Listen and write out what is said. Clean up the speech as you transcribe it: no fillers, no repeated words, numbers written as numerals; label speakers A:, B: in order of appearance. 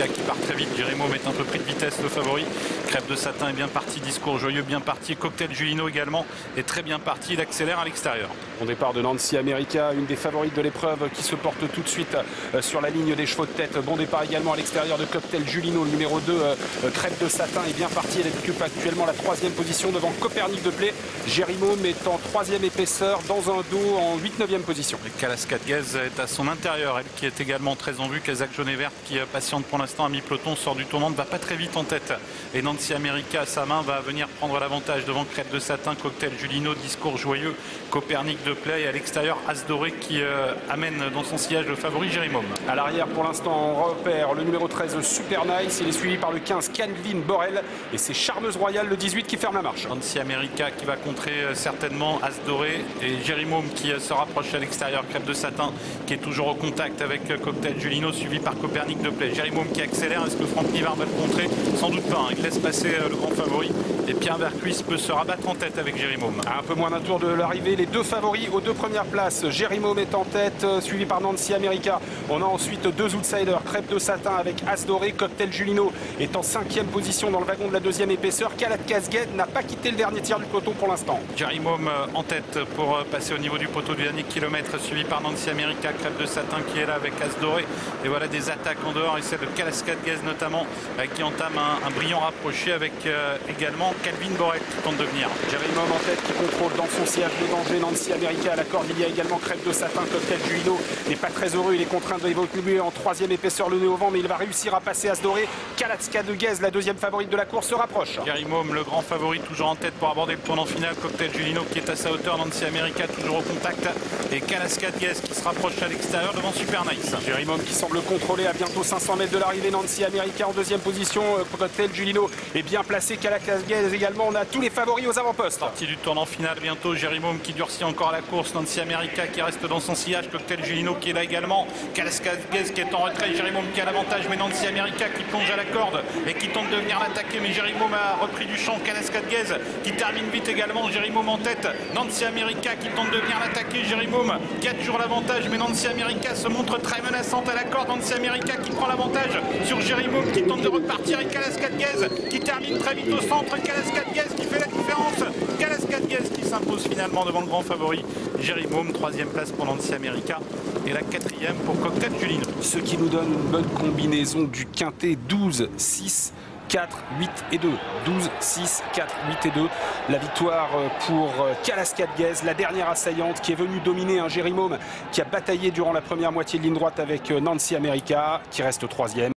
A: America qui part très vite. Jérémo met un peu pris de vitesse, le favori. Crêpe de Satin est bien parti, Discours Joyeux bien parti, Cocktail Julino également est très bien parti, il accélère à l'extérieur.
B: Bon départ de Nancy America, une des favorites de l'épreuve qui se porte tout de suite sur la ligne des chevaux de tête. Bon départ également à l'extérieur de Cocktail Julino, le numéro 2, Crêpe de Satin est bien parti, elle occupe actuellement la 3e position devant Copernic de Play. Jérémo est en 3e épaisseur dans un dos en 8-9e position.
A: Et Calascade Gaze est à son intérieur, elle qui est également très en vue. Kazakh Jaune et Verte qui patiente pour l'instant à mi-peloton, sort du tournant, ne va pas très vite en tête. Et Nancy America à sa main va venir prendre l'avantage devant Crêpe de Satin, Cocktail Julino, Discours Joyeux, Copernic de Play. Et à l'extérieur, As Doré qui amène dans son sillage le favori Jérémo.
B: À l'arrière pour l'instant on repère le numéro 13 Super Nice, il est suivi par le 15 Calvin Borel et c'est Charmeuse Royale le 18 qui ferme la marche.
A: Nancy America qui va contrer certainement As Doré et Jérémo qui se rapproche à l'extérieur. Crêpe de Satin qui est toujours au contact avec Cocktail Julino suivi par Copernic de Play. Jérémo qui accélère, est-ce que Franck Nivard va le contrer? Sans doute pas, hein. Il laisse passer le grand favori et Pierre Vercuis peut se rabattre en tête avec Jérémo.
B: Un peu moins d'un tour de l'arrivée, les deux favoris aux deux premières places. Jérémo est en tête, suivi par Nancy America. On a ensuite deux outsiders, Crêpe de Satin avec As Doré. Cocktail Julino est en 5e position dans le wagon de la 2e épaisseur. Calascade Gaze n'a pas quitté le dernier tiers du peloton pour l'instant.
A: Jérémo en tête pour passer au niveau du poteau du dernier kilomètre, suivi par Nancy America, Crêpe de Satin qui est là avec As Doré. Et voilà des attaques en dehors, et celle de Calascade Gaze notamment qui entame un brillant rapproché avec également Calvin Borel qui tente de venir.
B: Jérémo en tête qui contrôle dans son sillage le danger. Nancy America à la corde, il y a également Crêpe de Satin. Cocktail Julino n'est pas très heureux, il est contraint d'évoluer en 3e épaisseur le nez au vent, mais il va réussir à passer As Doré. Calascade Gaze, la 2e favorite de la course, se rapproche.
A: Jérémo, le grand favori, toujours en tête pour aborder le tournant final. Cocktail Julino qui est à sa hauteur, Nancy America toujours au contact et Calascade Gaze qui se rapproche à l'extérieur devant Super Nice.
B: Jérémo qui semble contrôler à bientôt 500 mètres de l'arrivée. Nancy America en 2e position, Cocktail Julino est bien placé, Calascade Gaze également. On a tous les favoris aux avant-postes.
A: Sortie du tournant final bientôt, Jérémo qui durcit encore la course, Nancy America qui reste dans son sillage, Cocktail Julino qui est là également, Calascade Gaze qui est en retrait, Jérémo qui a l'avantage, mais Nancy America qui plonge à la corde et qui tente de venir l'attaquer, mais Jérémo a repris du champ. Calascade Gaze qui termine vite également, Jérémo en tête, Nancy America qui tente de venir l'attaquer, Jérémo qui a toujours l'avantage, mais Nancy America se montre très menaçante à la corde. Nancy America qui prend l'avantage sur Jérémo qui tente de repartir et Calascade Gaze qui termine très vite au centre. Calascade Gaze qui fait la différence, Calascade Gaze qui s'impose finalement devant le grand favori Jérémo. 3e place pour Nancy America et la 4e pour Cocktail Julino.
B: Ce qui nous donne une bonne combinaison du quintet 12, 6, 4, 8 et 2. 12, 6, 4, 8 et 2. La victoire pour Calascade Gaze, la dernière assaillante qui est venue dominer un Jérémo qui a bataillé durant la première moitié de ligne droite avec Nancy America qui reste 3e.